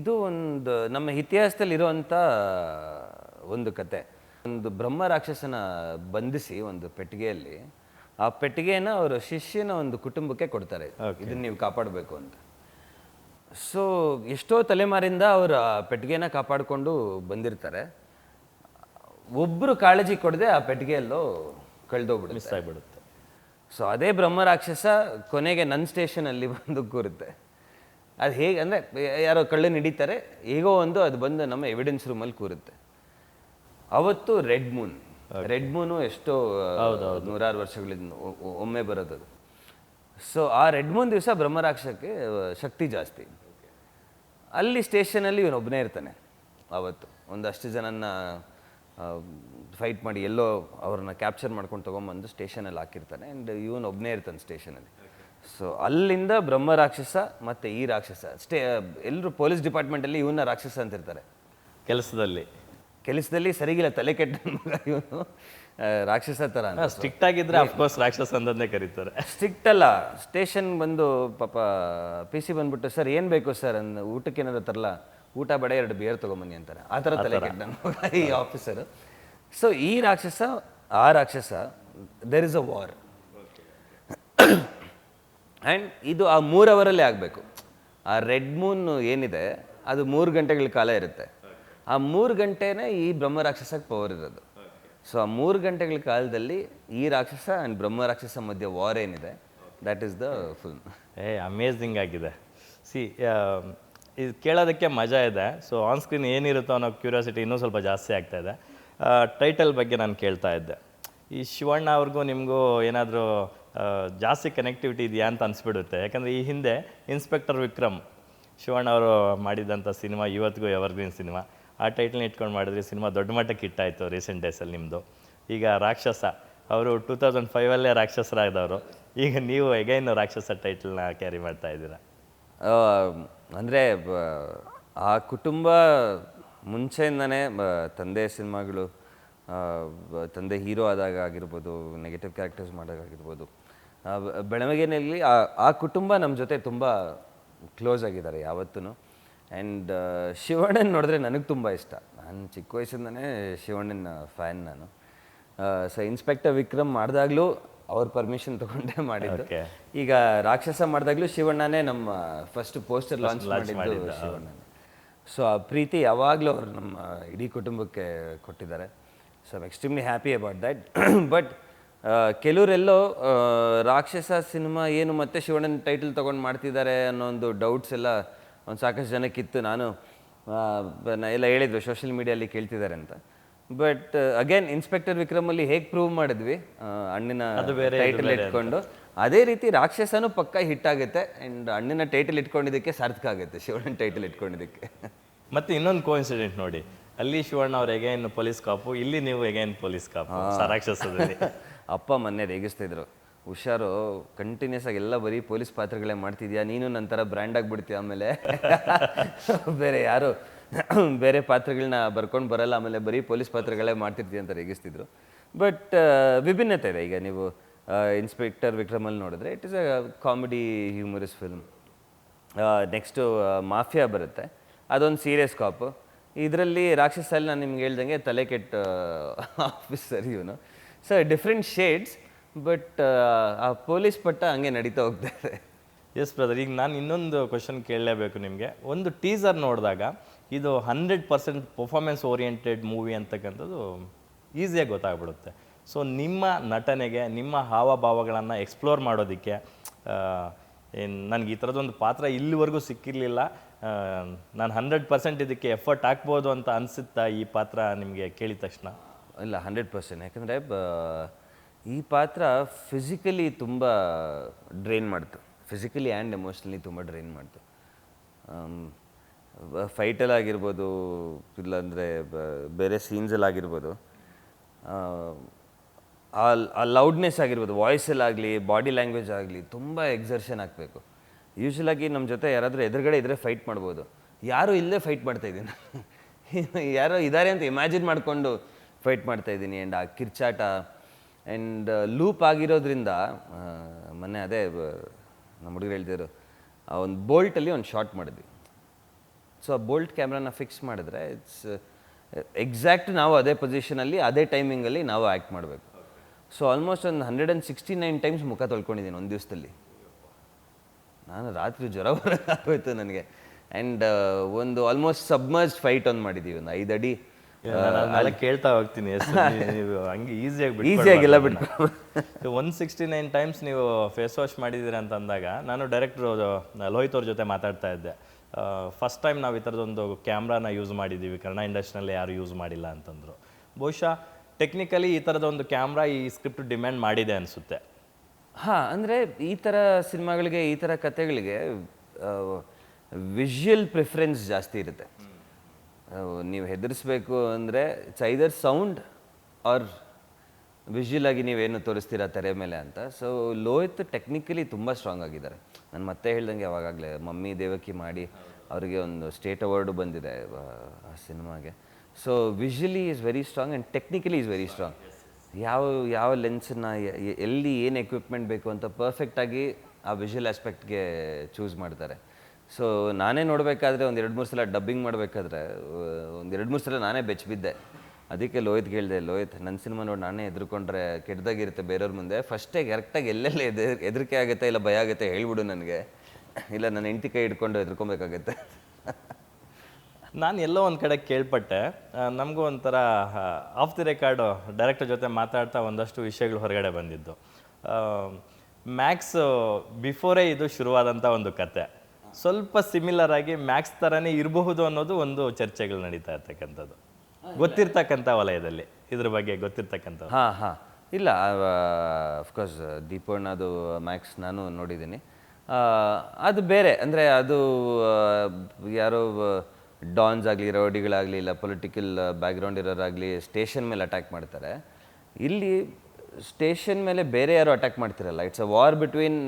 ಇದು ಒಂದು ನಮ್ಮ ಇತಿಹಾಸದಲ್ಲಿ ಇರುವಂಥ ಒಂದು ಕತೆ. ಒಂದು ಬ್ರಹ್ಮ ರಾಕ್ಷಸನ ಬಂಧಿಸಿ ಒಂದು ಪೆಟ್ಟಿಗೆಯಲ್ಲಿ, ಆ ಪೆಟ್ಟಿಗೆನ ಅವರು ಶಿಷ್ಯನ ಒಂದು ಕುಟುಂಬಕ್ಕೆ ಕೊಡ್ತಾರೆ, ಇದನ್ನ ನೀವು ಕಾಪಾಡಬೇಕು ಅಂತ. ಸೊ ಎಷ್ಟೋ ತಲೆಮಾರಿಂದ ಅವರು ಆ ಪೆಟ್ಟಿಗೆನ ಕಾಪಾಡಿಕೊಂಡು ಬಂದಿರ್ತಾರೆ. ಒಬ್ಬರು ಕಾಳಜಿ ಕೊಡದೆ ಆ ಪೆಟ್ಟಿಗೆಯಲ್ಲೋ ಕಳೆದೋಗ್ಬಿಡುತ್ತೆ, ಮಿಸ್ ಆಗಿಬಿಡುತ್ತೆ. ಸೊ ಅದೇ ಬ್ರಹ್ಮ ರಾಕ್ಷಸ ಕೊನೆಗೆ ನನ್ನ ಸ್ಟೇಷನಲ್ಲಿ ಬಂದು ಕೂರುತ್ತೆ. ಅದು ಹೇಗೆ ಅಂದರೆ, ಯಾರೋ ಕಳ್ಳನ ಹಿಡಿತಾರೆ, ಹೇಗೋ ಒಂದು ಅದು ಬಂದು ನಮ್ಮ ಎವಿಡೆನ್ಸ್ ರೂಮಲ್ಲಿ ಕೂರುತ್ತೆ. ಅವತ್ತು ರೆಡ್ ಮೂನು ಎಷ್ಟೋ ನೂರಾರು ವರ್ಷಗಳಿಂದ ಒಮ್ಮೆ ಬರೋದದು. ಸೊ ಆ ರೆಡ್ ಮೂನ್ ದಿವಸ ಬ್ರಹ್ಮರಾಕ್ಷಕ್ಕೆ ಶಕ್ತಿ ಜಾಸ್ತಿ. ಅಲ್ಲಿ ಸ್ಟೇಷನಲ್ಲಿ ಇವನೊಬ್ಬನೇ ಇರ್ತಾನೆ. ಅವತ್ತು ಒಂದಷ್ಟು ಜನನ ಫೈಟ್ ಮಾಡಿ ಎಲ್ಲೋ ಅವ್ರನ್ನ ಕ್ಯಾಪ್ಚರ್ ಮಾಡ್ಕೊಂಡು ತೊಗೊಂಬಂದು ಸ್ಟೇಷನಲ್ಲಿ ಹಾಕಿರ್ತಾನೆ. ಆ್ಯಂಡ್ ಇವನೊಬ್ಬನೇ ಇರ್ತಾನೆ ಸ್ಟೇಷನಲ್ಲಿ. ಸೊ ಅಲ್ಲಿಂದ ಬ್ರಹ್ಮ ರಾಕ್ಷಸ ಮತ್ತು ಈ ರಾಕ್ಷಸ ಎಲ್ಲರೂ ಪೊಲೀಸ್ ಡಿಪಾರ್ಟ್ಮೆಂಟಲ್ಲಿ ಇವನ್ನ ರಾಕ್ಷಸ ಅಂತಿರ್ತಾರೆ. ಕೆಲಸದಲ್ಲಿ ಸರಿಗಿಲ್ಲ, ತಲೆ ಕೆಟ್ಟ ಮಗ ಇವನು, ರಾಕ್ಷಸ ಥರ. ಸ್ಟ್ರಿಕ್ಟ್ ಆಗಿದ್ರೆ ಅಫ್ಕೋರ್ಸ್ ರಾಕ್ಷಸ ಅಂದನ್ನೇ ಕರೀತಾರೆ. ಸ್ಟ್ರಿಕ್ಟ್ ಅಲ್ಲ, ಸ್ಟೇಷನ್ ಬಂದು ಪಾಪ PC ಬಂದ್ಬಿಟ್ಟು, ಸರ್ ಏನು ಬೇಕು ಸರ್ ಊಟಕ್ಕೆ ಏನಾದ್ರು ತರಲ್ಲ, ಊಟ ಬೇಡ 2 ಬಿಯರ್ ತೊಗೊಂಬನ್ನಿ ಅಂತಾರೆ. ಆ ಥರ ತಲೆ ಕೆಟ್ಟ ಮಗ ಈ ಆಫೀಸರು. ಸೊ ಈ ರಾಕ್ಷಸ ಆ ರಾಕ್ಷಸ, there is a war. And ಇದು ಆ 3 ಅವರಲ್ಲೇ ಆಗಬೇಕು. ಆ ರೆಡ್ ಮೂನ್ ಏನಿದೆ ಅದು 3 ಗಂಟೆಗಳ ಕಾಲ ಇರುತ್ತೆ. ಆ 3 ಗಂಟೆನೇ ಈ ಬ್ರಹ್ಮ ರಾಕ್ಷಸಕ್ಕೆ ಪವರ್ ಇರೋದು. ಸೊ ಆ 3 ಗಂಟೆಗಳ ಕಾಲದಲ್ಲಿ ಈ ರಾಕ್ಷಸ ಆ್ಯಂಡ್ ಬ್ರಹ್ಮ ರಾಕ್ಷಸ ಮಧ್ಯೆ ವಾರ್ ಏನಿದೆ, that is the film. Amazing ಆಗಿದೆ. ಇದು ಕೇಳೋದಕ್ಕೆ ಮಜಾ ಇದೆ. ಸೊ ಆನ್ ಸ್ಕ್ರೀನ್ ಏನಿರುತ್ತೋ ಅನ್ನೋ ಕ್ಯೂರಿಯಾಸಿಟಿ ಇನ್ನೂ ಸ್ವಲ್ಪ ಜಾಸ್ತಿ ಆಗ್ತಾ ಇದೆ. ಟೈಟಲ್ ಬಗ್ಗೆ ನಾನು ಕೇಳ್ತಾ ಇದ್ದೆ. ಈ ಶಿವಣ್ಣ ಅವ್ರಿಗೂ ನಿಮಗೂ ಏನಾದರೂ ಜಾಸ್ತಿ ಕನೆಕ್ಟಿವಿಟಿ ಇದೆಯಾ ಅಂತ ಅನಿಸ್ಬಿಡುತ್ತೆ. ಯಾಕಂದರೆ ಈ ಹಿಂದೆ ಇನ್ಸ್ಪೆಕ್ಟರ್ ವಿಕ್ರಮ್ ಶಿವಣ್ಣ ಅವರು ಮಾಡಿದಂಥ ಸಿನಿಮಾ ಇವತ್ತಿಗೂ ಎವರ್ಗ್ರೀನ್ ಸಿನಿಮಾ. ಆ ಟೈಟಲ್ನ ಇಟ್ಕೊಂಡು ಮಾಡಿದ್ರಿ, ಸಿನಿಮಾ ದೊಡ್ಡ ಮಟ್ಟಕ್ಕೆ ಹಿಟ್ಟಾಯಿತು ರೀಸೆಂಟ್ ಡೇಸಲ್ಲಿ ನಿಮ್ಮದು. ಈಗ ರಾಕ್ಷಸ, ಅವರು 2005 ರಾಕ್ಷಸರಾದವರು, ಈಗ ನೀವು ಎಗೈನ್ ರಾಕ್ಷಸ ಟೈಟಲ್ನ ಕ್ಯಾರಿ ಮಾಡ್ತಾ ಇದ್ದೀರಾ. ಅಂದರೆ ಆ ಕುಟುಂಬ ಮುಂಚೆಯಿಂದನೇ ತಂದೆ ಸಿನಿಮಾಗಳು, ತಂದೆ ಹೀರೋ ಆದಾಗ ಆಗಿರ್ಬೋದು, ನೆಗೆಟಿವ್ ಕ್ಯಾರೆಕ್ಟರ್ಸ್ ಮಾಡೋಕ್ಕಾಗಿರ್ಬೋದು, ಬೆಳವಣಿಗೆಯಲ್ಲಿ ಆ ಕುಟುಂಬ ನಮ್ಮ ಜೊತೆ ತುಂಬ ಕ್ಲೋಸ್ ಆಗಿದ್ದಾರೆ ಯಾವತ್ತೂ. ಆ್ಯಂಡ್ ಶಿವಣ್ಣನ ನೋಡಿದ್ರೆ ನನಗೆ ತುಂಬ ಇಷ್ಟ. ನಾನು ಚಿಕ್ಕ ವಯಸ್ಸಿಂದನೇ ಶಿವಣ್ಣನ ಫ್ಯಾನ್ ನಾನು. ಸೊ ಇನ್ಸ್ಪೆಕ್ಟರ್ ವಿಕ್ರಮ್ ಮಾಡಿದಾಗಲೂ ಅವ್ರ ಪರ್ಮಿಷನ್ ತೊಗೊಂಡೇ ಮಾಡಿದ್ದು. ಈಗ ರಾಕ್ಷಸ ಮಾಡಿದಾಗಲೂ ಶಿವಣ್ಣನೇ ನಮ್ಮ ಫಸ್ಟ್ ಪೋಸ್ಟರ್ ಲಾಂಚ್ ಮಾಡಿದ್ದು ಶಿವಣ್ಣನೇ. ಸೊ ಆ ಪ್ರೀತಿ ಯಾವಾಗಲೂ ಅವರು ನಮ್ಮ ಇಡೀ ಕುಟುಂಬಕ್ಕೆ ಕೊಟ್ಟಿದ್ದಾರೆ. So I'm extremely happy about that. But ಕೆಲವರೆಲ್ಲೋ ರಾಕ್ಷಸ ಸಿನಿಮಾ ಏನು ಮತ್ತೆ ಶಿವಣ್ಣನ ಟೈಟಲ್ ತೊಗೊಂಡು ಮಾಡ್ತಿದ್ದಾರೆ ಅನ್ನೋ ಒಂದು ಡೌಟ್ಸ್ ಎಲ್ಲ ಒಂದು ಸಾಕಷ್ಟು ಜನಕ್ಕಿತ್ತು. ನಾನು ಎಲ್ಲ ಹೇಳಿದ್ರು ಸೋಷಿಯಲ್ ಮೀಡಿಯಲ್ಲಿ ಕೇಳ್ತಿದ್ದಾರೆ ಅಂತ. ಬಟ್ ಅಗೇನ್ ಇನ್ಸ್ಪೆಕ್ಟರ್ ವಿಕ್ರಮಲ್ಲಿ ಹೇಗೆ ಪ್ರೂವ್ ಮಾಡಿದ್ವಿ ಅಣ್ಣನ ಟೈಟಲ್ ಇಟ್ಕೊಂಡು, ಅದೇ ರೀತಿ ರಾಕ್ಷಸನೂ ಪಕ್ಕ ಹಿಟ್ ಆಗುತ್ತೆ. ಆ್ಯಂಡ್ ಅಣ್ಣನ ಟೈಟಲ್ ಇಟ್ಕೊಂಡಿದ್ದಕ್ಕೆ ಸಾರ್ಥಕ ಆಗುತ್ತೆ, ಶಿವಣ್ಣನ ಟೈಟಲ್ ಇಟ್ಕೊಂಡಿದ್ದಕ್ಕೆ. ಮತ್ತೆ ಇನ್ನೊಂದು ಕೋಇನ್ಸಿಡೆಂಟ್ ನೋಡಿ, ಅಲ್ಲಿ ಶಿವಣ್ಣ ಅವ್ರು ಎಗೈನ್ ಪೊಲೀಸ್ ಕಾಪು, ಇಲ್ಲಿ ನೀವು ಎಗೈನ್ ಪೊಲೀಸ್ ಕಾಪು ರಾಕ್ಷಸದಲ್ಲಿ. ಅಪ್ಪ ಮೊನ್ನೆ ರೇಗಿಸ್ತಿದ್ರು, ಹುಷಾರು ಕಂಟಿನ್ಯೂಸ್ ಆಗಿ ಎಲ್ಲ ಬರೀ ಪೊಲೀಸ್ ಪಾತ್ರಗಳೇ ಮಾಡ್ತಿದ್ಯಾ, ನೀನು ನಂತರ ಬ್ರ್ಯಾಂಡ್ ಆಗಿಬಿಡ್ತೀಯ, ಆಮೇಲೆ ಬೇರೆ ಯಾರು ಬೇರೆ ಪಾತ್ರಗಳನ್ನ ಬರ್ಕೊಂಡು ಬರಲ್ಲ, ಆಮೇಲೆ ಬರೀ ಪೊಲೀಸ್ ಪಾತ್ರಗಳೇ ಮಾಡ್ತಿರ್ತೀಯ ಅಂತ ರೇಗಿಸ್ತಿದ್ರು. ಬಟ್ ವಿಭಿನ್ನತೆ ಇದೆ. ಈಗ ನೀವು ಇನ್ಸ್ಪೆಕ್ಟರ್ ವಿಕ್ರಮಲ್ಲಿ ನೋಡಿದ್ರೆ it is a comedy humorous film. Next mafia ಬರುತ್ತೆ, ಅದೊಂದು ಸೀರಿಯಸ್ ಕಾಪು. ಇದರಲ್ಲಿ ರಾಕ್ಷಸಲ್ಲಿ ನಾನು ನಿಮ್ಗೆ ಹೇಳ್ದಂಗೆ ತಲೆ ಕೆಟ್ಟ ಆಫೀಸರ್ ಇವನು. ಸೊ ಡಿಫ್ರೆಂಟ್ ಶೇಡ್ಸ್, ಬಟ್ ಆ ಪೊಲೀಸ್ ಪಟ್ಟ ಹಂಗೆ ನಡೀತಾ ಹೋಗ್ತಾ ಇದೆ. ಎಸ್ ಬ್ರದರ್, ಈಗ ನಾನು ಇನ್ನೊಂದು ಕ್ವಶನ್ ಕೇಳಲೇಬೇಕು ನಿಮಗೆ. ಒಂದು ಟೀಸರ್ ನೋಡಿದಾಗ ಇದು 100% ಪರ್ಫಾರ್ಮೆನ್ಸ್ ಓರಿಯೆಂಟೆಡ್ ಮೂವಿ ಅಂತಕ್ಕಂಥದ್ದು ಈಸಿಯಾಗಿ ಗೊತ್ತಾಗ್ಬಿಡುತ್ತೆ. ಸೊ ನಿಮ್ಮ ನಟನೆಗೆ, ನಿಮ್ಮ ಹಾವಭಾವಗಳನ್ನು ಎಕ್ಸ್ಪ್ಲೋರ್ ಮಾಡೋದಕ್ಕೆ ನನಗೆ ಈ ಥರದೊಂದು ಪಾತ್ರ ಇಲ್ಲಿವರೆಗೂ ಸಿಕ್ಕಿರಲಿಲ್ಲ, ನಾನು 100% ಇದಕ್ಕೆ ಎಫರ್ಟ್ ಹಾಕ್ಬೋದು ಅಂತ ಅನಿಸುತ್ತಾ ಈ ಪಾತ್ರ ನಿಮಗೆ ಕೇಳಿದ ತಕ್ಷಣ? ಇಲ್ಲ, 100%. ಯಾಕಂದರೆ ಈ ಪಾತ್ರ ಫಿಸಿಕಲಿ ತುಂಬ ಡ್ರೈನ್ ಮಾಡ್ತು, ಫಿಸಿಕಲಿ ಆ್ಯಂಡ್ ಎಮೋಷ್ನಲಿ ತುಂಬ ಡ್ರೈನ್ ಮಾಡ್ತು. ಫೈಟಲ್ಲಿ ಆಗಿರ್ಬೋದು, ಇಲ್ಲಾಂದರೆ ಬೇರೆ ಸೀನ್ಸಲ್ಲಿ ಆಗಿರ್ಬೋದು, ಆ ಲೌಡ್ನೆಸ್ ಆಗಿರ್ಬೋದು, ವಾಯ್ಸಲ್ಲಾಗಲಿ ಬಾಡಿ ಲ್ಯಾಂಗ್ವೇಜ್ ಆಗಲಿ ತುಂಬ ಎಕ್ಸರ್ಷನ್ ಹಾಕಬೇಕು. ಯೂಶ್ವಲಾಗಿ ನಮ್ಮ ಜೊತೆ ಯಾರಾದರೂ ಎದುರುಗಡೆ ಇದ್ದರೆ ಫೈಟ್ ಮಾಡ್ಬೋದು, ಯಾರೂ ಇಲ್ಲದೆ ಫೈಟ್ ಮಾಡ್ತಾಯಿದ್ದೀನಿ ಯಾರೋ ಇದ್ದಾರೆ ಅಂತ ಇಮ್ಯಾಜಿನ್ ಮಾಡಿಕೊಂಡು ಫೈಟ್ ಮಾಡ್ತಾಯಿದ್ದೀನಿ. ಆ್ಯಂಡ್ ಆ ಕಿರ್ಚಾಟ ಆ್ಯಂಡ್ ಲೂಪ್ ಆಗಿರೋದ್ರಿಂದ ಮೊನ್ನೆ ಅದೇ ನಮ್ಮ ಹುಡುಗರು ಹೇಳ್ತಿದ್ರು, ಆ ಒಂದು ಬೋಲ್ಟಲ್ಲಿ ಒಂದು ಶಾಟ್ ಮಾಡಿದ್ವಿ. ಸೊ ಆ ಬೋಲ್ಟ್ ಕ್ಯಾಮ್ರಾನ ಫಿಕ್ಸ್ ಮಾಡಿದ್ರೆ ಇಟ್ಸ್ ಎಕ್ಸಾಕ್ಟ್ ನಾವು ಅದೇ ಪೊಸಿಷನಲ್ಲಿ ಅದೇ ಟೈಮಿಂಗಲ್ಲಿ ನಾವು ಆ್ಯಕ್ಟ್ ಮಾಡಬೇಕು. ಸೊ ಆಲ್ಮೋಸ್ಟ್ ಒಂದು 169 ಟೈಮ್ಸ್ ಮುಖ ತೊಳ್ಕೊಂಡಿದ್ದೀನಿ ಒಂದು ದಿವಸದಲ್ಲಿ. ನಾನು ರಾತ್ರಿ ಜ್ವರ ಬರೋಕ್ಕಾಗೋಯ್ತು ನನಗೆ. ಆ್ಯಂಡ್ ಒಂದು ಆಲ್ಮೋಸ್ಟ್ ಸಬ್ಮರ್ಜ್ ಫೈಟ್ ಒಂದು ಮಾಡಿದ್ದೀವಿ, ಒಂದು 5 ಅಡಿ. ನಾನು ಕೇಳ್ತಾ ಹೋಗ್ತೀನಿ ನೀವು ಹಂಗೆ ಈಸಿಯಾಗಿಲ್ಲ ಬಿಟ್ಟು 169 ಟೈಮ್ಸ್ ನೀವು ಫೇಸ್ ವಾಶ್ ಮಾಡಿದ್ದೀರ ಅಂತ ಅಂದಾಗ ನಾನು ಡೈರೆಕ್ಟ್ರು ಲೋಹಿತ್ ಅವ್ರ ಜೊತೆ ಮಾತಾಡ್ತಾ ಇದ್ದೆ. ಫಸ್ಟ್ ಟೈಮ್ ನಾವು ಈ ಥರದೊಂದು ಕ್ಯಾಮ್ರಾನ ಯೂಸ್ ಮಾಡಿದ್ದೀವಿ, ಕನ್ನಡ ಇಂಡಸ್ಟ್ರಿನಲ್ಲಿ ಯಾರು ಯೂಸ್ ಮಾಡಿಲ್ಲ ಅಂತಂದರು. ಬಹುಶಃ ಟೆಕ್ನಿಕಲಿ ಈ ಥರದ ಒಂದು ಕ್ಯಾಮ್ರಾ ಈ ಸ್ಕ್ರಿಪ್ಟ್ ಡಿಮ್ಯಾಂಡ್ ಮಾಡಿದೆ ಅನಿಸುತ್ತೆ. ಹಾಂ, ಅಂದರೆ ಈ ಥರ ಸಿನಿಮಾಗಳಿಗೆ, ಈ ಥರ ಕಥೆಗಳಿಗೆ ವಿಷುವಲ್ ಪ್ರಿಫರೆನ್ಸ್ ಜಾಸ್ತಿ ಇರುತ್ತೆ. ನೀವು ಹೆದರಿಸ್ಬೇಕು ಅಂದರೆ it's either sound or visual ಆಗಿ ನೀವೇನು ತೋರಿಸ್ತೀರಾ ತೆರೆ ಮೇಲೆ ಅಂತ. ಸೊ ಲೋಹಿತ್ ಟೆಕ್ನಿಕಲಿ ತುಂಬ ಸ್ಟ್ರಾಂಗ್ ಆಗಿದ್ದಾರೆ. ನಾನು ಮತ್ತೆ ಹೇಳ್ದಂಗೆ ಅವಾಗಲೇ ಮಮ್ಮಿ ದೇವಕಿ ಮಾಡಿ ಅವರಿಗೆ ಒಂದು ಸ್ಟೇಟ್ ಅವಾರ್ಡು ಬಂದಿದೆ ಆ ಸಿನಿಮಾಗೆ. So visually is very strong and technically is very strong. ಯಾವ ಲೆನ್ಸನ್ನ ಎಲ್ಲಿ ಏನು ಎಕ್ವಿಪ್ಮೆಂಟ್ ಬೇಕು ಅಂತ ಪರ್ಫೆಕ್ಟಾಗಿ ಆ ವಿಷುವಲ್ ಆಸ್ಪೆಕ್ಟ್ಗೆ ಚೂಸ್ ಮಾಡ್ತಾರೆ. ಸೊ ನಾನೇ ನೋಡಬೇಕಾದ್ರೆ ಒಂದು 2-3 ಸಲ ಡಬ್ಬಿಂಗ್ ಮಾಡಬೇಕಾದ್ರೆ ಒಂದು 2-3 ಸಲ ನಾನೇ ಬೆಚ್ಚಿಬಿದ್ದೆ. ಅದಕ್ಕೆ ಲೋಹಿತ್ಗೆ ಹೇಳಿದೆ, ಲೋಹಿತ್ ನನ್ನ ಸಿನಿಮಾ ನೋಡಿ ನಾನೇ ಹೆದರ್ಕೊಂಡ್ರೆ ಕೆಟ್ಟದಾಗಿರುತ್ತೆ ಬೇರೆಯವ್ರ ಮುಂದೆ, ಫಸ್ಟೇ ಕರೆಕ್ಟಾಗಿ ಎಲ್ಲೆಲ್ಲ ಹೆದರಿಕೆ ಆಗುತ್ತೆ ಇಲ್ಲ ಭಯ ಆಗುತ್ತೆ ಹೇಳ್ಬಿಡು ನನಗೆ, ಇಲ್ಲ ನನ್ನ ಹೆಂಡತಿ ಕೈ ಹಿಡ್ಕೊಂಡು ಹೆದರ್ಕೊಬೇಕಾಗತ್ತೆ. ನಾನು ಎಲ್ಲೋ ಒಂದು ಕಡೆ ಕೇಳ್ಪಟ್ಟೆ, ನಮಗೂ ಒಂಥರ ಆಫ್ ದಿ ರೆಕಾರ್ಡು ಡೈರೆಕ್ಟರ್ ಜೊತೆ ಮಾತಾಡ್ತಾ ಒಂದಷ್ಟು ವಿಷಯಗಳು ಹೊರಗಡೆ ಬಂದಿದ್ದು. ಮ್ಯಾಕ್ಸ್ ಬಿಫೋರೇ ಇದು ಶುರುವಾದಂಥ ಒಂದು ಕತೆ ಸ್ವಲ್ಪ ಸಿಮಿಲರ್ ಆಗಿ ಮ್ಯಾಕ್ಸ್ ಥರನೇ ಇರಬಹುದು ಅನ್ನೋದು ಒಂದು ಚರ್ಚೆಗಳು ನಡೀತಾ ಇರ್ತಕ್ಕಂಥದ್ದು ಗೊತ್ತಿರ್ತಕ್ಕಂಥ ವಲಯದಲ್ಲಿ, ಇದ್ರ ಬಗ್ಗೆ ಗೊತ್ತಿರ್ತಕ್ಕಂಥ. ಹಾಂ ಇಲ್ಲ, ಅಫ್ಕೋರ್ಸ್ ದೀಪಣ್ಣದು ಮ್ಯಾಕ್ಸ್ ನಾನು ನೋಡಿದ್ದೀನಿ. ಅದು ಬೇರೆ, ಅಂದರೆ ಅದು ಯಾರೋ ಡಾನ್ಸ್ ಆಗಲಿ, ರೌಡಿಗಳಾಗಲಿ, ಇಲ್ಲ ಪೊಲಿಟಿಕಲ್ ಬ್ಯಾಕ್ಗ್ರೌಂಡ್ ಇರೋರಾಗಲಿ ಸ್ಟೇಷನ್ ಮೇಲೆ ಅಟ್ಯಾಕ್ ಮಾಡ್ತಾರೆ. ಇಲ್ಲಿ ಸ್ಟೇಷನ್ ಮೇಲೆ ಬೇರೆ ಯಾರು ಅಟ್ಯಾಕ್ ಮಾಡ್ತಿರಲ್ಲ. It's a war between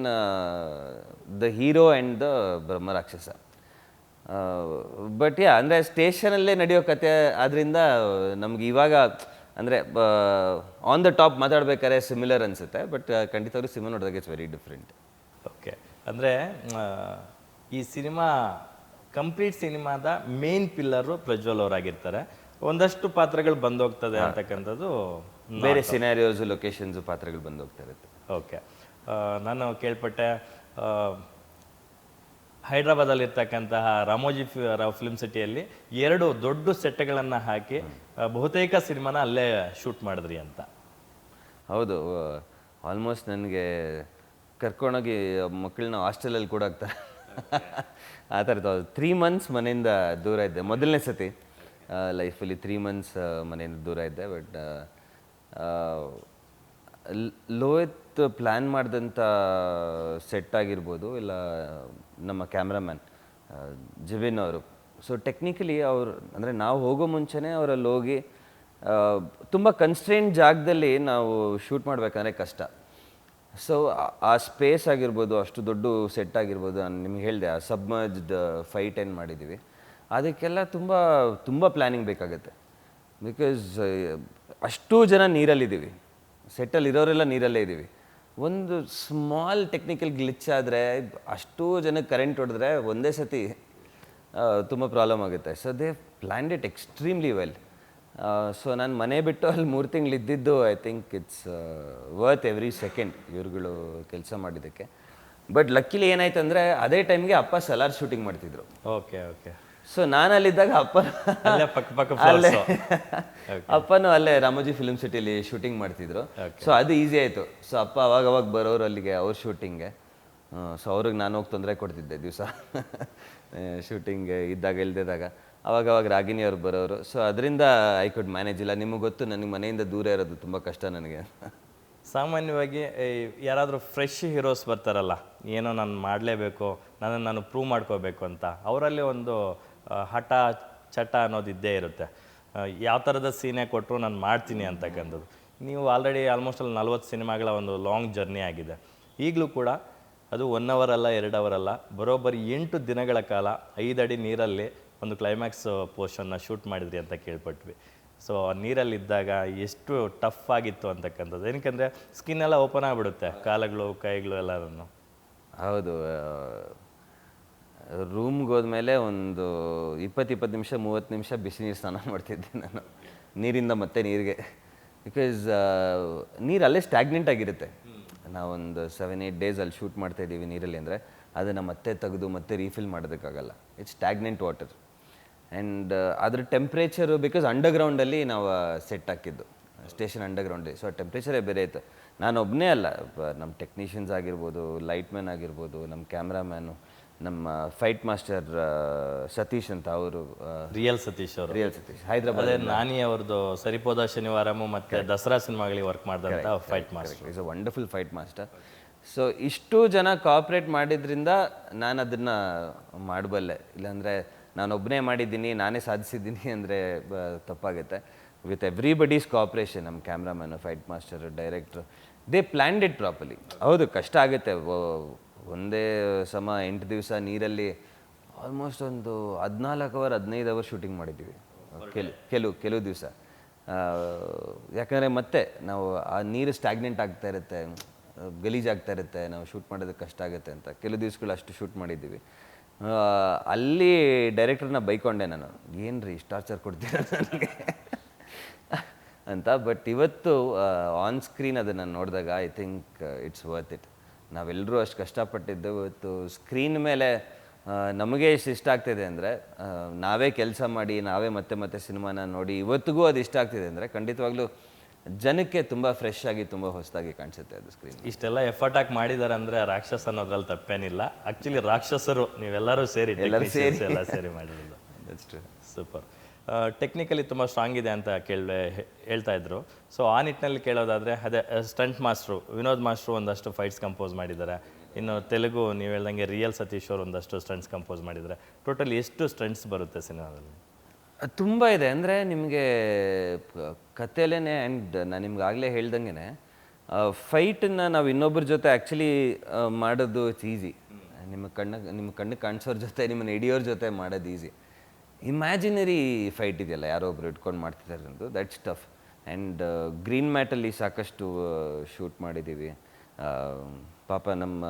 the hero and the Brahmarakshasa. But ಅಂದರೆ ಸ್ಟೇಷನಲ್ಲೇ ನಡೆಯೋ ಕತೆ ಆದ್ದರಿಂದ ನಮ್ಗೆ ಇವಾಗ ಅಂದರೆ ಆನ್ ದ ಟಾಪ್ ಮಾತಾಡ್ಬೇಕಾದ್ರೆ ಸಿಮಿಲರ್ ಅನಿಸುತ್ತೆ. ಬಟ್ ಖಂಡಿತವಾಗ್ಲೂ ಸಿನಿಮಾ ನೋಡಿದಾಗ ಇಟ್ಸ್ ವೆರಿ ಡಿಫ್ರೆಂಟ್. ಓಕೆ, ಅಂದರೆ ಈ ಸಿನಿಮಾ ಕಂಪ್ಲೀಟ್ ಸಿನಿಮಾದ ಮೇನ್ ಪಿಲ್ಲರು ಪ್ರಜ್ವಲ್ ಅವರಾಗಿರ್ತಾರೆ. ಒಂದಷ್ಟು ಪಾತ್ರಗಳು ಬಂದೋಗ್ತದೆ ಅಂತಕ್ಕಂಥದ್ದು, ಬೇರೆ ಸಿನಾರಿಯೋಸು, ಲೊಕೇಶನ್ಸು, ಪಾತ್ರಗಳು ಬಂದೋಗ್ತಾ ಇರುತ್ತೆ. ಓಕೆ, ನಾನು ಕೇಳ್ಪಟ್ಟೆ ಹೈದ್ರಾಬಾದಲ್ಲಿರ್ತಕ್ಕಂತಹ ರಾಮೋಜಿ ರಾವ್ ಫಿಲ್ಮ್ ಸಿಟಿಯಲ್ಲಿ 2 ದೊಡ್ಡ ಸೆಟ್ಗಳನ್ನು ಹಾಕಿ ಬಹುತೇಕ ಸಿನಿಮಾನ ಅಲ್ಲೇ ಶೂಟ್ ಮಾಡಿದ್ರಿ ಅಂತ. ಹೌದು, ಆಲ್ಮೋಸ್ಟ್ ನನಗೆ ಕರ್ಕೊಂಡೋಗಿ ಮಕ್ಕಳನ್ನ ಹಾಸ್ಟೆಲಲ್ಲಿ ಕೂಡ ಆಗ್ತಾರೆ ಆ ಥರದ್ದು. 3 months ಮನೆಯಿಂದ ದೂರ ಇದ್ದೆ, ಮೊದಲನೇ ಸತಿ ಲೈಫಲ್ಲಿ 3 months ಮನೆಯಿಂದ ದೂರ ಇದ್ದೆ. ಬಟ್ ಲೋಹಿತ್ ಪ್ಲ್ಯಾನ್ ಮಾಡಿದಂಥ ಸೆಟ್ ಆಗಿರ್ಬೋದು, ಇಲ್ಲ ನಮ್ಮ ಕ್ಯಾಮ್ರಾಮ್ಯಾನ್ ಜಿಬಿನ್ ಅವರು. ಸೊ ಟೆಕ್ನಿಕಲಿ ಅವರು, ಅಂದರೆ ನಾವು ಹೋಗೋ ಮುಂಚೆನೇ ಅವರಲ್ಲಿ ಹೋಗಿ ತುಂಬ ಕನ್ಸ್ಟ್ರೇಂಟ್ ಜಾಗದಲ್ಲಿ ನಾವು ಶೂಟ್ ಮಾಡಬೇಕಂದ್ರೆ ಕಷ್ಟ. ಸೊ ಆ ಸ್ಪೇಸ್ ಆಗಿರ್ಬೋದು, ಅಷ್ಟು ದೊಡ್ಡ ಸೆಟ್ ಆಗಿರ್ಬೋದು, ನಾನು ನಿಮ್ಗೆ ಹೇಳಿದೆ ಆ ಸಬ್ಮರ್ಜ್ಡ್ ಫೈಟ್ ಏನು ಮಾಡಿದ್ದೀವಿ, ಅದಕ್ಕೆಲ್ಲ ತುಂಬ ತುಂಬ ಪ್ಲ್ಯಾನಿಂಗ್ ಬೇಕಾಗುತ್ತೆ. ಬಿಕಾಸ್ ಅಷ್ಟೂ ಜನ ನೀರಲ್ಲಿದ್ದೀವಿ, ಸೆಟ್ಟಲ್ಲಿ ಇರೋರೆಲ್ಲ ನೀರಲ್ಲೇ ಇದ್ದೀವಿ. ಒಂದು ಸ್ಮಾಲ್ ಟೆಕ್ನಿಕಲ್ ಗ್ಲಿಚ್ ಆದರೆ ಅಷ್ಟೂ ಜನಕ್ಕೆ ಕರೆಂಟ್ ಹೊಡೆದ್ರೆ ಒಂದೇ ಸತಿ ತುಂಬ ಪ್ರಾಬ್ಲಮ್ ಆಗುತ್ತೆ. So they planned it extremely well. So ನಾನು ಮನೆ ಬಿಟ್ಟು ಅಲ್ಲಿ 3 ತಿಂಗಳು ಇದ್ದಿದ್ದು, I think it's worth every second ಇವ್ರುಗಳು ಕೆಲಸ ಮಾಡಿದ್ದಕ್ಕೆ. ಬಟ್ ಲಕ್ಕಿಲಿ ಏನಾಯ್ತು ಅಂದರೆ ಅದೇ ಟೈಮ್ಗೆ ಅಪ್ಪ ಸಲಾರ್ ಶೂಟಿಂಗ್ ಮಾಡ್ತಿದ್ರು. Okay okay. ಸೊ ನಾನು ಅಲ್ಲಿದ್ದಾಗ ಅಪ್ಪನೂ ಅಲ್ಲೇ ರಾಮೋಜಿ ಫಿಲ್ಮ್ ಸಿಟಿಲಿ ಶೂಟಿಂಗ್ ಮಾಡ್ತಿದ್ರು. ಸೊ ಅದು ಈಸಿ ಆಯಿತು. ಸೊ ಅಪ್ಪ ಅವಾಗ ಬರೋರು ಅಲ್ಲಿಗೆ ಅವ್ರ ಶೂಟಿಂಗ್ಗೆ. ಸೊ ಅವ್ರಿಗೆ ನಾನು ಹೋಗಿ ತೊಂದರೆ ಕೊಡ್ತಿದ್ದೆ ದಿವಸ ಶೂಟಿಂಗ್ ಇದ್ದಾಗ ಇಲ್ದಿದ್ದಾಗ. ಅವಾಗ ರಾಗಿಣಿ ಅವ್ರು ಬರೋರು. ಸೊ ಅದರಿಂದ ಐ ಕುಡ್ ಮ್ಯಾನೇಜ್. ಇಲ್ಲ ನಿಮಗೆ ಗೊತ್ತು, ನನಗೆ ಮನೆಯಿಂದ ದೂರ ಇರೋದು ತುಂಬ ಕಷ್ಟ ನನಗೆ. ಸಾಮಾನ್ಯವಾಗಿ ಯಾರಾದರೂ ಫ್ರೆಶ್ ಹೀರೋಸ್ ಬರ್ತಾರಲ್ಲ, ಏನೋ ನಾನು ಮಾಡಲೇಬೇಕು, ನನ್ನನ್ನು ನಾನು ಪ್ರೂವ್ ಮಾಡ್ಕೋಬೇಕು ಅಂತ, ಅವರಲ್ಲಿ ಒಂದು ಹಠ ಚಟ ಅನ್ನೋದು ಇದ್ದೇ ಇರುತ್ತೆ. ಯಾವ ಥರದ ಸೀನೇ ಕೊಟ್ಟರು ನಾನು ಮಾಡ್ತೀನಿ ಅಂತಕ್ಕಂಥದ್ದು. ನೀವು ಆಲ್ರೆಡಿ ಆಲ್ಮೋಸ್ಟ್ ಅಲ್ಲಿ 40 ಸಿನಿಮಾಗಳ ಒಂದು ಲಾಂಗ್ ಜರ್ನಿ ಆಗಿದೆ. ಈಗಲೂ ಕೂಡ ಅದು 1 ಅವರ್ ಅಲ್ಲ, 2 ಅವರ್ ಅಲ್ಲ, ಬರೋಬ್ಬರಿ 8 ದಿನಗಳ ಕಾಲ 5 ಅಡಿ ನೀರಲ್ಲಿ ಒಂದು ಕ್ಲೈಮ್ಯಾಕ್ಸ್ ಪೋರ್ಷನ್ನ ಶೂಟ್ ಮಾಡಿದ್ರಿ ಅಂತ ಕೇಳ್ಪಟ್ವಿ. ಸೊ ನೀರಲ್ಲಿದ್ದಾಗ ಎಷ್ಟು ಟಫ್ ಆಗಿತ್ತು ಅಂತಕ್ಕಂಥದ್ದು. ಏನಕ್ಕೆ ಸ್ಕಿನ್ ಎಲ್ಲ ಓಪನ್ ಆಗಿಬಿಡುತ್ತೆ, ಕಾಲುಗಳು ಕೈಗಳು ಎಲ್ಲರೂ. ಹೌದು, ರೂಮ್ಗೆ ಹೋದ್ಮೇಲೆ ಒಂದು 20 ನಿಮಿಷ 30 ನಿಮಿಷ ಬಿಸಿ ನೀರು ಸ್ನಾನ ಮಾಡ್ತಿದ್ದೆ ನಾನು, ನೀರಿಂದ ಮತ್ತೆ ನೀರಿಗೆ. ಬಿಕಾಸ್ ನೀರು ಅಲ್ಲೇ ಸ್ಟ್ಯಾಗ್ನೆಂಟ್ ಆಗಿರುತ್ತೆ. ನಾವೊಂದು 7-8 ಡೇಸ್ ಅಲ್ಲಿ ಶೂಟ್ ಮಾಡ್ತಾ ಇದ್ದೀವಿ ನೀರಲ್ಲಿ ಅಂದರೆ ಅದನ್ನು ಮತ್ತೆ ತೆಗೆದು ಮತ್ತೆ ರೀಫಿಲ್ ಮಾಡೋದಕ್ಕಾಗಲ್ಲ. It's stagnant water. ಆ್ಯಂಡ್ ಅದ್ರ ಟೆಂಪ್ರೇಚರು, ಬಿಕಾಸ್ ಅಂಡರ್ಗ್ರೌಂಡಲ್ಲಿ ನಾವು ಸೆಟ್ ಹಾಕಿದ್ದು, ಸ್ಟೇಷನ್ ಅಂಡರ್ಗ್ರೌಂಡಲ್ಲಿ. ಸೊ ಆ ಟೆಂಪ್ರೇಚರೇ ಬೇರೆ ಇತ್ತು. ನಾನು ಒಬ್ಬನೇ ಅಲ್ಲ, ನಮ್ಮ ಟೆಕ್ನಿಷಿಯನ್ಸ್ ಆಗಿರ್ಬೋದು, ಲೈಟ್ಮ್ಯಾನ್ ಆಗಿರ್ಬೋದು, ನಮ್ಮ ಕ್ಯಾಮ್ರಾಮ್ಯಾನು, ನಮ್ಮ ಫೈಟ್ ಮಾಸ್ಟರ್ ಸತೀಶ್ ಅಂತ, ಅವರು ರಿಯಲ್ ಸತೀಶ್ ಅವರು, ರಿಯಲ್ ಸತೀಶ್, ಹೈದರಾಬಾದ್. ಅದೇ ನಾನಿ ಅವ್ರದ್ದು ಸರಿಪೋದ ಶನಿವಾರಮು ಮತ್ತೆ ದಸರಾ ಸಿನಿಮಾಗಳಿಗೆ ವರ್ಕ್ ಮಾಡಿದಂಥ fight master. Is a wonderful fight master. So ಇಷ್ಟು ಜನ ಕೋಆಪ್ರೇಟ್ ಮಾಡಿದ್ರಿಂದ ನಾನು ಅದನ್ನು ಮಾಡಬಲ್ಲೆ. ಇಲ್ಲಾಂದರೆ ನಾನೊಬ್ಬನೇ ಮಾಡಿದ್ದೀನಿ, ನಾನೇ ಸಾಧಿಸಿದ್ದೀನಿ ಅಂದರೆ ತಪ್ಪಾಗುತ್ತೆ. ವಿತ್ ಎವ್ರಿಬಡೀಸ್ ಕೋಆಪ್ರೇಷನ್, ನಮ್ಮ cameraman, fight master, director, they planned it properly. ಹೌದು, ಕಷ್ಟ ಆಗುತ್ತೆ. ಒಂದೇ ಸಮ 8 ದಿವಸ ನೀರಲ್ಲಿ ಆಲ್ಮೋಸ್ಟ್ ಒಂದು 14 ಅವರ್ 15 ಅವರ್ ಶೂಟಿಂಗ್ ಮಾಡಿದ್ದೀವಿ ಕೆಲವು ದಿವಸ. ಯಾಕಂದರೆ ಮತ್ತೆ ನಾವು ಆ ನೀರು ಸ್ಟ್ಯಾಗ್ನೆಂಟ್ ಆಗ್ತಾ ಇರುತ್ತೆ, ಗಲೀಜಾಗ್ತಾ ಇರುತ್ತೆ, ನಾವು ಶೂಟ್ ಮಾಡೋದಕ್ಕೆ ಕಷ್ಟ ಆಗುತ್ತೆ ಅಂತ ಕೆಲವು ದಿವಸಗಳು ಅಷ್ಟು ಶೂಟ್ ಮಾಡಿದ್ದೀವಿ. ಅಲ್ಲಿ ಡೈರೆಕ್ಟರ್ನ ಬೈಕೊಂಡೆ ನಾನು, ಏನು ರೀ ಇಷ್ಟು ಟಾರ್ಚರ್ ಕೊಡ್ತೀರ ನನಗೆ ಅಂತ. ಬಟ್ ಇವತ್ತು ಆನ್ ಸ್ಕ್ರೀನ್ ಅದನ್ನು ನೋಡಿದಾಗ I think it's worth it. ನಾವೆಲ್ಲರೂ ಅಷ್ಟು ಕಷ್ಟಪಟ್ಟಿದ್ದು ಇವತ್ತು ಸ್ಕ್ರೀನ್ ಮೇಲೆ ನಮಗೆ ಎಷ್ಟು ಇಷ್ಟ ಆಗ್ತಿದೆ ಅಂದರೆ, ನಾವೇ ಕೆಲಸ ಮಾಡಿ ನಾವೇ ಮತ್ತೆ ಮತ್ತೆ ಸಿನಿಮಾನ ನೋಡಿ ಇವತ್ತಿಗೂ ಅದು ಇಷ್ಟ ಆಗ್ತಿದೆ ಅಂದರೆ ಖಂಡಿತವಾಗ್ಲೂ ಜನಕ್ಕೆ ತುಂಬ ಫ್ರೆಶ್ ಆಗಿ ತುಂಬ ಹೊಸದಾಗಿ ಕಾಣಿಸುತ್ತೆ ಅದು ಸ್ಕ್ರೀನ್. ಇಷ್ಟೆಲ್ಲ ಎಫರ್ಟ್ ಆಗಿ ಮಾಡಿದ್ದಾರೆ ಅಂದರೆ ರಾಕ್ಷಸ ಅನ್ನೋದ್ರಲ್ಲಿ ತಪ್ಪೇನಿಲ್ಲ. ಆ್ಯಕ್ಚುಲಿ ರಾಕ್ಷಸರು ನೀವೆಲ್ಲರೂ ಸೇರಿ ಎಲ್ಲ ಸೇರಿ ಮಾಡಿರೋದು. ಸೂಪರ್. ಟೆಕ್ನಿಕಲಿ ತುಂಬ ಸ್ಟ್ರಾಂಗ್ ಇದೆ ಅಂತ ಹೇಳ್ತಾ ಇದ್ರು. ಸೊ ಆ ನಿಟ್ಟಿನಲ್ಲಿ ಕೇಳೋದಾದರೆ, ಅದೇ ಸ್ಟಂಟ್ ಮಾಸ್ಟ್ರು ವಿನೋದ್ ಮಾಸ್ಟ್ರು ಒಂದಷ್ಟು ಫೈಟ್ಸ್ ಕಂಪೋಸ್ ಮಾಡಿದ್ದಾರೆ. ಇನ್ನು ತೆಲುಗು ನೀವು ಹೇಳ್ದಂಗೆ ರಿಯಲ್ ಸತೀಶ್ ಅವರು ಒಂದಷ್ಟು ಸ್ಟಂಟ್ಸ್ ಕಂಪೋಸ್ ಮಾಡಿದ್ದಾರೆ. ಟೋಟಲಿ ಎಷ್ಟು ಸ್ಟಂಟ್ಸ್ ಬರುತ್ತೆ ಸಿನಿಮಾದಲ್ಲಿ? ತುಂಬ ಇದೆ. ಅಂದರೆ ನಿಮಗೆ ಕಥೆಲೇ, ಆ್ಯಂಡ್ ನಾನು ನಿಮ್ಗೆ ಆಗಲೇ ಹೇಳ್ದಂಗೆ ಫೈಟನ್ನು ನಾವು ಇನ್ನೊಬ್ಬರ ಜೊತೆ ಆ್ಯಕ್ಚುಲಿ ಮಾಡೋದು ಇಟ್ಸ್ ಈಸಿ. ನಿಮ್ಮ ಕಣ್ಣಿಗೆ ಕಾಣಿಸೋರ ಜೊತೆ, ನಿಮ್ಮನ್ನು ಹಿಡಿಯೋರ ಜೊತೆ ಮಾಡೋದು ಈಸಿ. ಇಮ್ಯಾಜಿನರಿ ಫೈಟ್ ಇದೆಯಲ್ಲ, ಯಾರೋ ಒಬ್ರು ಇಟ್ಕೊಂಡು ಮಾಡ್ತಿದ್ದಾರೆ ಅನ್ನೋದು, ದಟ್ಸ್ ಟಫ್. ಆ್ಯಂಡ್ ಗ್ರೀನ್ ಮ್ಯಾಟಲ್ಲಿ ಸಾಕಷ್ಟು ಶೂಟ್ ಮಾಡಿದ್ದೀವಿ. ಪಾಪ ನಮ್ಮ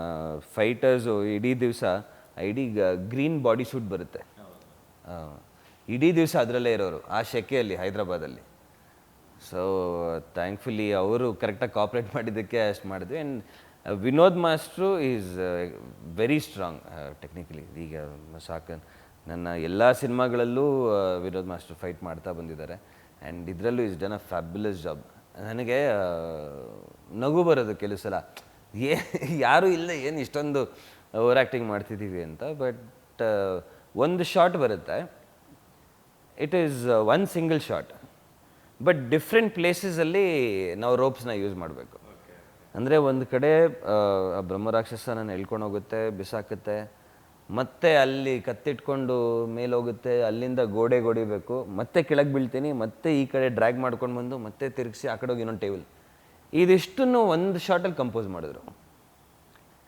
ಫೈಟರ್ಸು ಇಡೀ ದಿವಸ ಗ್ರೀನ್ ಬಾಡಿ ಸೂಟ್ ಬರುತ್ತೆ, ಇಡೀ ದಿವಸ ಅದರಲ್ಲೇ ಇರೋರು ಆ ಶೆಕೆಯಲ್ಲಿ ಹೈದ್ರಾಬಾದಲ್ಲಿ. ಸೊ ಥ್ಯಾಂಕ್ಫುಲಿ ಅವರು ಕರೆಕ್ಟಾಗಿ ಕೋಆಪ್ರೇಟ್ ಮಾಡಿದ್ದಕ್ಕೆ ಅಷ್ಟು ಮಾಡಿದ್ವಿ. And Vinod master is very strong technically. ಈಗ ಸಾಕು ನನ್ನ ಎಲ್ಲ ಸಿನಿಮಾಗಳಲ್ಲೂ ವಿನೋದ್ ಮಾಸ್ಟರ್ ಫೈಟ್ ಮಾಡ್ತಾ ಬಂದಿದ್ದಾರೆ. ಆ್ಯಂಡ್ ಇದರಲ್ಲೂ is done a fabulous job. ನನಗೆ ನಗು ಬರೋದು ಕೆಲವು ಸಲ, ಯಾರೂ ಇಲ್ಲ ಏನು ಇಷ್ಟೊಂದು ಓವರ್ ಆ್ಯಕ್ಟಿಂಗ್ ಮಾಡ್ತಿದ್ದೀವಿ ಅಂತ. ಬಟ್ ಒಂದು ಶಾಟ್ ಬರುತ್ತೆ, it is one single shot, but different ಪ್ಲೇಸಸಲ್ಲಿ ನಾವು ರೋಪ್ಸ್ನ ಯೂಸ್ ಮಾಡಬೇಕು. ಅಂದರೆ ಒಂದು ಕಡೆ ಬ್ರಹ್ಮರಾಕ್ಷಸ ನಾನು ಎಳ್ಕೊಂಡು ಹೋಗುತ್ತೆ, ಬಿಸಾಕುತ್ತೆ, ಮತ್ತೆ ಅಲ್ಲಿ ಕತ್ತಿಟ್ಕೊಂಡು ಮೇಲೆ ಹೋಗುತ್ತೆ, ಅಲ್ಲಿಂದ ಗೋಡೆ ಹೊಡಿಬೇಕು, ಮತ್ತೆ ಕೆಳಗೆ ಬೀಳ್ತೀನಿ, ಮತ್ತೆ ಈ ಕಡೆ ಡ್ರ್ಯಾಗ್ ಮಾಡ್ಕೊಂಡು ಬಂದು ಮತ್ತೆ ತಿರುಗಿಸಿ ಆ ಕಡೆ ಹೋಗಿ ಇನ್ನೊಂದು ಟೇಬಲ್. ಇದಿಷ್ಟನ್ನು ಒಂದು ಶಾರ್ಟಲ್ಲಿ ಕಂಪೋಸ್ ಮಾಡಿದ್ರು.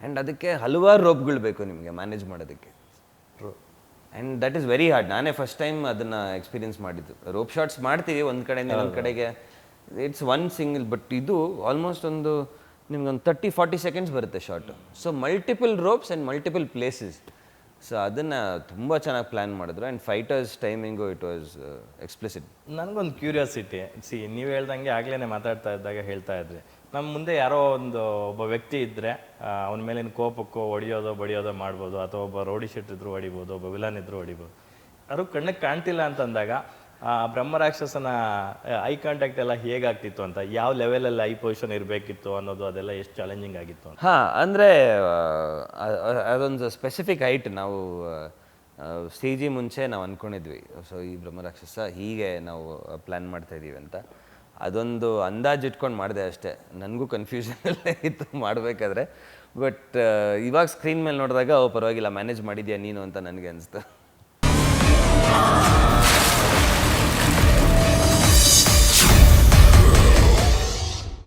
ಆ್ಯಂಡ್ ಅದಕ್ಕೆ ಹಲವಾರು ರೋಪ್ಗಳು ಬೇಕು ನಿಮಗೆ ಮ್ಯಾನೇಜ್ ಮಾಡೋದಕ್ಕೆ. And that is very hard. ನಾನೇ ಫಸ್ಟ್ ಟೈಮ್ ಅದನ್ನು ಎಕ್ಸ್ಪೀರಿಯನ್ಸ್ ಮಾಡಿದ್ದು. ರೋಪ್ ಶಾರ್ಟ್ಸ್ ಮಾಡ್ತೀವಿ ಒಂದು ಕಡೆಯಿಂದ ಇನ್ನೊಂದು ಕಡೆಗೆ, ಇಟ್ಸ್ ಒನ್ ಸಿಂಗಲ್. ಬಟ್ ಇದು ಆಲ್ಮೋಸ್ಟ್ ಒಂದು ನಿಮ್ಗೊಂದು 30-40 ಸೆಕೆಂಡ್ಸ್ ಬರುತ್ತೆ short. So multiple ropes and multiple places. So ಅದನ್ನು ತುಂಬ ಚೆನ್ನಾಗಿ ಪ್ಲ್ಯಾನ್ ಮಾಡಿದ್ರು. And fighters timing it was explicit. ನನಗೊಂದು ಕ್ಯೂರಿಯಾಸಿಟಿ. ನೀವು ಹೇಳ್ದಂಗೆ ಆಗ್ಲೇ ಮಾತಾಡ್ತಾ ಇದ್ದಾಗ ಹೇಳ್ತಾ ಇದ್ರಿ, ನಮ್ಮ ಮುಂದೆ ಯಾರೋ ಒಬ್ಬ ವ್ಯಕ್ತಿ ಇದ್ದರೆ ಅವನ ಮೇಲಿನ ಕೋಪಕ್ಕೋ ಹೊಡಿಯೋದೋ ಬಡಿಯೋದೋ ಮಾಡ್ಬೋದು, ಅಥವಾ ಒಬ್ಬ ರೌಡಿ ಶೀಟ್ ಇದ್ರು ಹೊಡಿಬೋದು, ಒಬ್ಬ ವಿಲನ್ ಇದ್ರು ಹೊಡಿಬೋದು. ಯಾರು ಕಣ್ಣಿಗೆ ಕಾಣ್ತಿಲ್ಲ ಅಂತಂದಾಗ ಆ ಬ್ರಹ್ಮರಾಕ್ಷಸನ ಐ ಕಾಂಟ್ಯಾಕ್ಟ್ ಎಲ್ಲ ಹೇಗಾಗ್ತಿತ್ತು ಅಂತ, ಯಾವ ಲೆವೆಲಲ್ಲಿ ಐ ಪೊಸಿಷನ್ ಇರಬೇಕಿತ್ತು ಅನ್ನೋದು, ಅದೆಲ್ಲ ಎಷ್ಟು ಚಾಲೆಂಜಿಂಗ್ ಆಗಿತ್ತು ಅಂತ? ಹಾಂ, ಅಂದರೆ ಅದೊಂದು ಸ್ಪೆಸಿಫಿಕ್ ಹೈಟ್ ನಾವು CG ಮುಂಚೆ ನಾವು ಅಂದ್ಕೊಂಡಿದ್ವಿ. ಸೊ ಈ ಬ್ರಹ್ಮರಾಕ್ಷಸ ಹೀಗೆ ನಾವು ಪ್ಲ್ಯಾನ್ ಮಾಡ್ತಾಯಿದ್ದೀವಿ ಅಂತ. ಅದೊಂದು ಅಂದಾಜು ಇಟ್ಕೊಂಡು ಮಾಡಿದೆ ಅಷ್ಟೇ. ನನಗೂ ಕನ್ಫ್ಯೂಷನಲ್ಲೇ ಇತ್ತು ಮಾಡಬೇಕಾದ್ರೆ. ಬಟ್ ಇವಾಗ ಸ್ಕ್ರೀನ್ ಮೇಲೆ ನೋಡಿದಾಗ ಪರವಾಗಿಲ್ಲ ಮ್ಯಾನೇಜ್ ಮಾಡಿದ್ಯಾ ನೀನು ಅಂತ ನನಗೆ ಅನಿಸ್ತು.